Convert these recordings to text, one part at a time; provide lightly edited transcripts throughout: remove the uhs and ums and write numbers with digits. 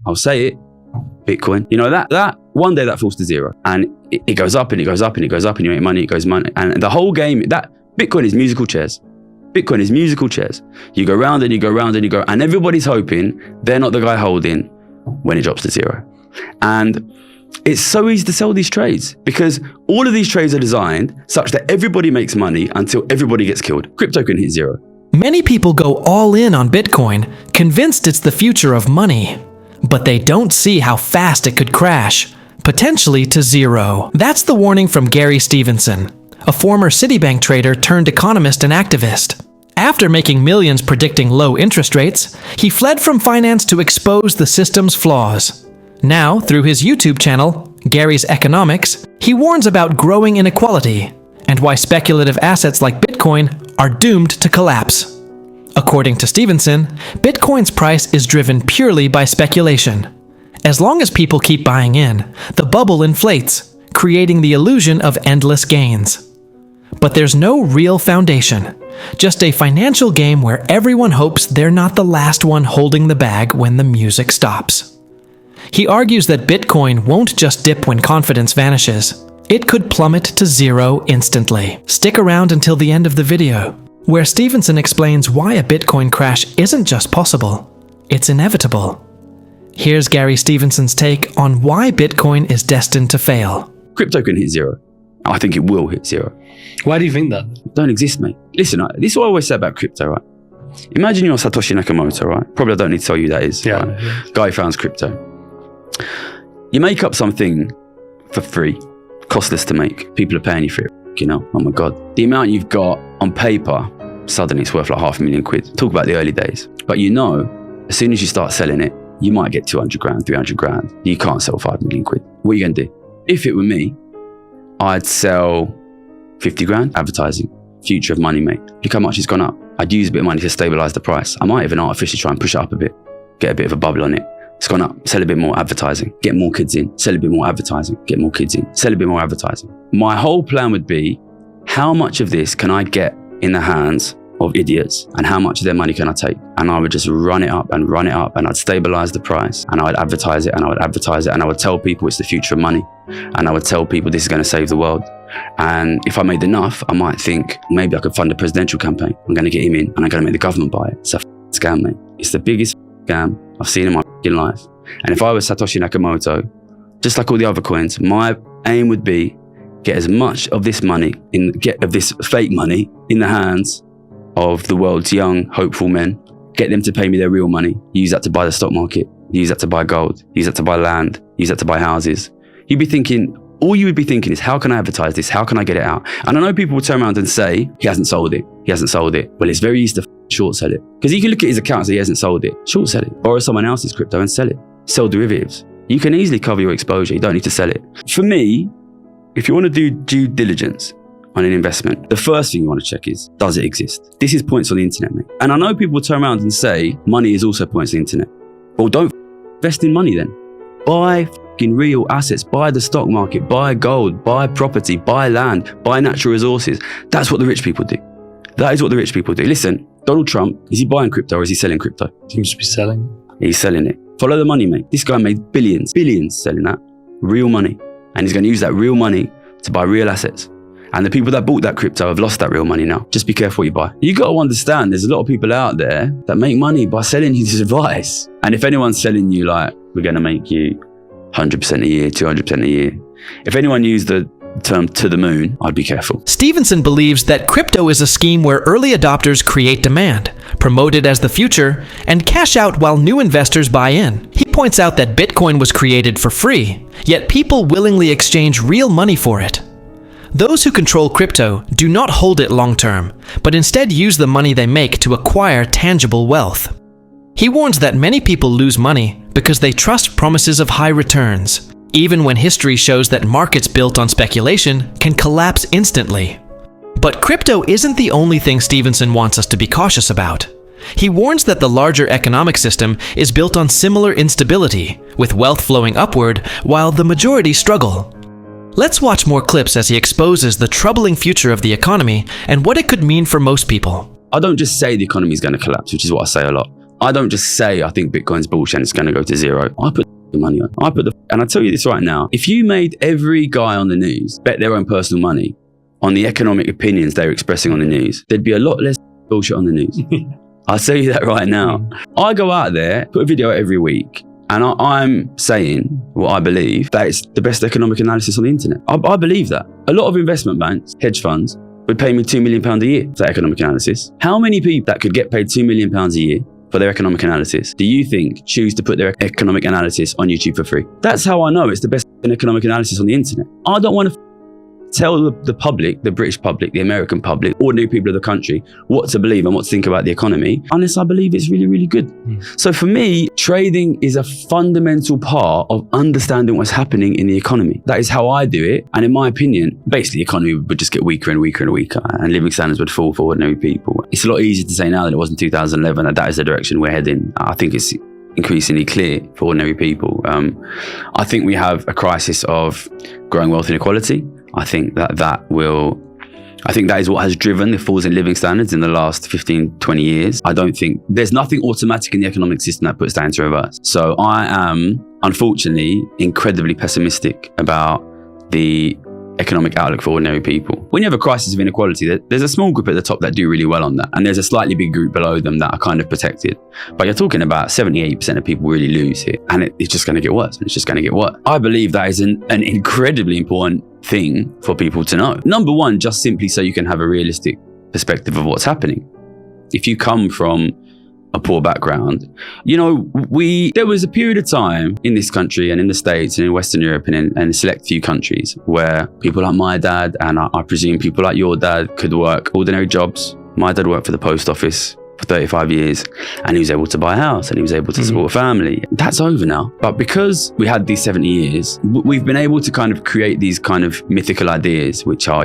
I'll say it, Bitcoin. You know, that one day that falls to zero, and it goes up and it goes up and it goes up, and you make money, it goes money. And the whole game, that Bitcoin is musical chairs. Bitcoin is musical chairs. You go round and you go round and you go, and everybody's hoping they're not the guy holding when it drops to zero. And it's so easy to sell these trades because all of these trades are designed such that everybody makes money until everybody gets killed. Crypto can hit zero. Many people go all in on Bitcoin, convinced it's the future of money. But they don't see how fast it could crash, potentially to zero. That's the warning from Gary Stevenson, a former Citibank trader turned economist and activist. After making millions predicting low interest rates, he fled from finance to expose the system's flaws. Now, through his YouTube channel, Gary's Economics, he warns about growing inequality and why speculative assets like Bitcoin are doomed to collapse. According to Stevenson, Bitcoin's price is driven purely by speculation. As long as people keep buying in, the bubble inflates, creating the illusion of endless gains. But there's no real foundation, just a financial game where everyone hopes they're not the last one holding the bag when the music stops. He argues that Bitcoin won't just dip when confidence vanishes. It could plummet to zero instantly. Stick around until the end of the video, where Stevenson explains why a Bitcoin crash isn't just possible, it's inevitable. Here's Gary Stevenson's take on why Bitcoin is destined to fail. Crypto can hit zero. I think it will hit zero. Why do you think that? It don't exist, mate. Listen, this is what I always say about crypto, right? Imagine you're Satoshi Nakamoto, right? Probably I don't need to tell you who that is. Yeah. Right? Guy who founds crypto. You make up something for free, costless to make. People are paying you for it, you know? Oh my God. The amount you've got on paper, suddenly it's worth like £500,000. Talk about the early days. But you know, as soon as you start selling it, you might get 200 grand, 300 grand. You can't sell £5 million. What are you going to do? If it were me, I'd sell 50 grand advertising. Future of money, mate. Look how much it's gone up. I'd use a bit of money to stabilize the price. I might even artificially try and push it up a bit, get a bit of a bubble on it. It's gone up, sell a bit more advertising, get more kids in, sell a bit more advertising, get more kids in, sell a bit more advertising. My whole plan would be, how much of this can I get in the hands of idiots and how much of their money can I take? And I would just run it up and run it up, and I'd stabilize the price, and I would advertise it and I would advertise it, and I would tell people it's the future of money, and I would tell people this is going to save the world. And if I made enough, I might think maybe I could fund a presidential campaign. I'm going to get him in and I'm going to make the government buy it. It's a scam, mate. It's the biggest scam I've seen in my life. And if I was Satoshi Nakamoto, just like all the other coins, my aim would be get as much of this money, of this fake money in the hands of the world's young, hopeful men, get them to pay me their real money, use that to buy the stock market, use that to buy gold, use that to buy land, use that to buy houses. All you would be thinking is, how can I advertise this? How can I get it out? And I know people will turn around and say, he hasn't sold it. He hasn't sold it. Well, it's very easy to short sell it. Because you can look at his account and say he hasn't sold it. Short sell it. Borrow someone else's crypto and sell it. Sell derivatives. You can easily cover your exposure. You don't need to sell it. For me, if you want to do due diligence on an investment, the first thing you want to check is, does it exist? This is points on the internet, mate. And I know people will turn around and say, money is also points on the internet. Well, don't invest in money then. Buy real assets, buy the stock market, buy gold, buy property, buy land, buy natural resources. That's what the rich people do. That is what the rich people do. Listen, Donald Trump, is he buying crypto or is he selling crypto? Seems to be selling. He's selling it. Follow the money, mate. This guy made billions selling that. Real money. And he's going to use that real money to buy real assets. And the people that bought that crypto have lost that real money now. Just be careful what you buy. You got to understand, there's a lot of people out there that make money by selling you this advice. And if anyone's selling you like, we're going to make you 100% a year, 200% a year. If anyone used the term to the moon, I'd be careful. Stevenson believes that crypto is a scheme where early adopters create demand, promote it as the future, and cash out while new investors buy in. He points out that Bitcoin was created for free, yet people willingly exchange real money for it. Those who control crypto do not hold it long term, but instead use the money they make to acquire tangible wealth. He warns that many people lose money because they trust promises of high returns, even when history shows that markets built on speculation can collapse instantly. But crypto isn't the only thing Stevenson wants us to be cautious about. He warns that the larger economic system is built on similar instability, with wealth flowing upward while the majority struggle. Let's watch more clips as he exposes the troubling future of the economy and what it could mean for most people. I don't just say the economy is going to collapse, which is what I say a lot. I don't just say I think Bitcoin's bullshit and it's going to go to zero. I put the money on. And I tell you this right now, if you made every guy on the news bet their own personal money on the economic opinions they were expressing on the news, there'd be a lot less bullshit on the news. I'll tell you that right now. I go out there, put a video out every week, and I'm saying what I believe, that it's the best economic analysis on the internet. I believe that. A lot of investment banks, hedge funds, would pay me £2 million a year for economic analysis. How many people that could get paid £2 million a year for their economic analysis do you think choose to put their economic analysis on YouTube for free? That's how I know it's the best economic analysis on the internet. I don't want to tell the public, the British public, the American public, ordinary people of the country, what to believe and what to think about the economy, unless I believe it's really, really good. So for me, trading is a fundamental part of understanding what's happening in the economy. That is how I do it. And in my opinion, basically the economy would just get weaker and weaker and weaker, and living standards would fall for ordinary people. It's a lot easier to say now than it was in 2011, and that is the direction we're heading. I think it's increasingly clear for ordinary people. I think we have a crisis of growing wealth inequality. I think that is what has driven the falls in living standards in the last 15, 20 years. I don't think there's nothing automatic in the economic system that puts that into reverse. So I am, unfortunately, incredibly pessimistic about the economic outlook for ordinary people. When you have a crisis of inequality, there's a small group at the top that do really well on that, and there's a slightly big group below them that are kind of protected. But you're talking about 70-80% of people really lose here, and it's just going to get worse, and it's just going to get worse. I believe that is an incredibly important thing for people to know. Number one, just simply so you can have a realistic perspective of what's happening. If you come from a poor background, there was a period of time in this country and in the States and in Western Europe and in a select few countries where people like my dad, and I presume people like your dad, could work ordinary jobs. My dad worked for the post office for 35 years and he was able to buy a house and he was able to support a family. That's over now. But because we had these 70 years, we've been able to kind of create these kind of mythical ideas, which are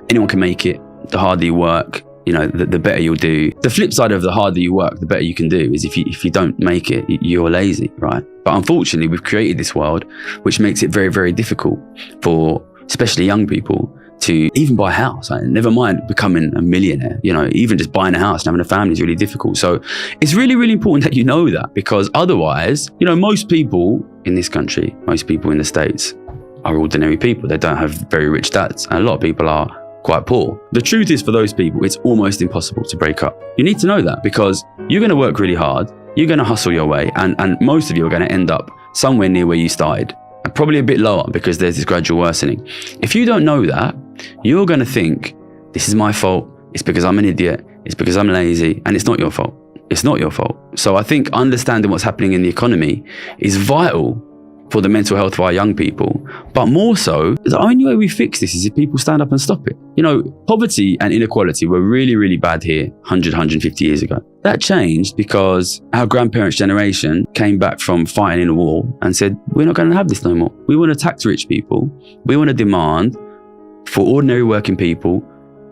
anyone can make it, the harder you work, the better you'll do. The flip side of the harder you work, the better you can do is if you don't make it, you're lazy, right? But unfortunately, we've created this world which makes it very, very difficult for especially young people to even buy a house. Never mind becoming a millionaire, even just buying a house and having a family is really difficult. So it's really, really important that you know that, because otherwise, most people in this country, most people in the States are ordinary people. They don't have very rich dads. And a lot of people are quite poor. The truth is, for those people, it's almost impossible to break up. You need to know that, because you're going to work really hard, you're going to hustle your way, and most of you are going to end up somewhere near where you started, and probably a bit lower because there's this gradual worsening. If you don't know that, you're going to think, this is my fault, it's because I'm an idiot, it's because I'm lazy, and it's not your fault. It's not your fault. So I think understanding what's happening in the economy is vital for the mental health of our young people. But more so, the only way we fix this is if people stand up and stop it. Poverty and inequality were really, really bad here 100, 150 years ago. That changed because our grandparents' generation came back from fighting in a war and said, we're not going to have this no more. We want to tax rich people. We want to demand for ordinary working people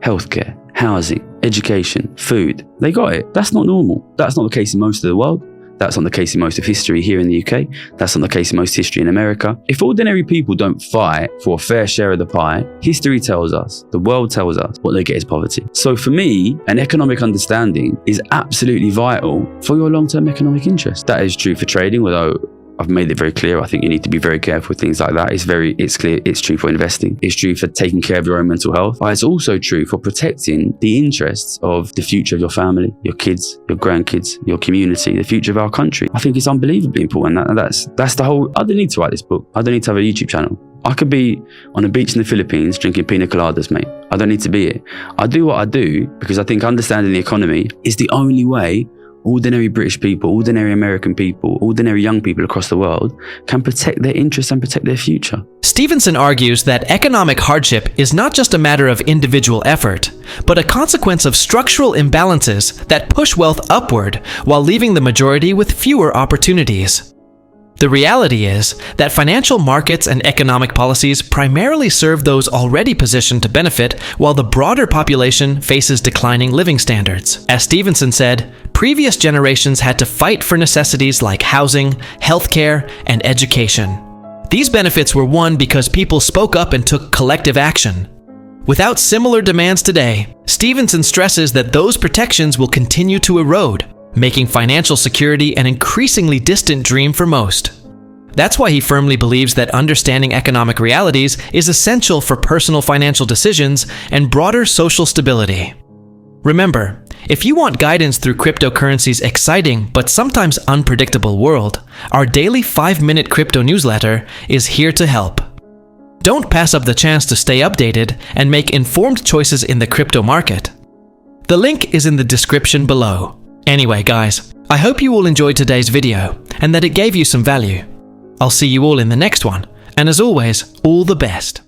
healthcare, housing, education, food. They got it. That's not normal. That's not the case in most of the world. That's not the case in most of history here in the UK. That's not the case in most history in America. If ordinary people don't fight for a fair share of the pie, history tells us, the world tells us, what they get is poverty. So for me, an economic understanding is absolutely vital for your long-term economic interest. That is true for trading, although I've made it very clear. I think you need to be very careful with things like that. It's clear. It's true for investing. It's true for taking care of your own mental health. But it's also true for protecting the interests of the future of your family, your kids, your grandkids, your community, the future of our country. I think it's unbelievably important. That's the whole. I don't need to write this book. I don't need to have a YouTube channel. I could be on a beach in the Philippines drinking pina coladas, mate. I don't need to be it. I do what I do because I think understanding the economy is the only way ordinary British people, ordinary American people, ordinary young people across the world can protect their interests and protect their future. Stevenson argues that economic hardship is not just a matter of individual effort, but a consequence of structural imbalances that push wealth upward while leaving the majority with fewer opportunities. The reality is that financial markets and economic policies primarily serve those already positioned to benefit, while the broader population faces declining living standards. As Stevenson said, previous generations had to fight for necessities like housing, healthcare, and education. These benefits were won because people spoke up and took collective action. Without similar demands today, Stevenson stresses that those protections will continue to erode, making financial security an increasingly distant dream for most. That's why he firmly believes that understanding economic realities is essential for personal financial decisions and broader social stability. Remember, if you want guidance through cryptocurrency's exciting but sometimes unpredictable world, our daily 5-minute crypto newsletter is here to help. Don't pass up the chance to stay updated and make informed choices in the crypto market. The link is in the description below. Anyway, guys, I hope you all enjoyed today's video and that it gave you some value. I'll see you all in the next one, and as always, all the best.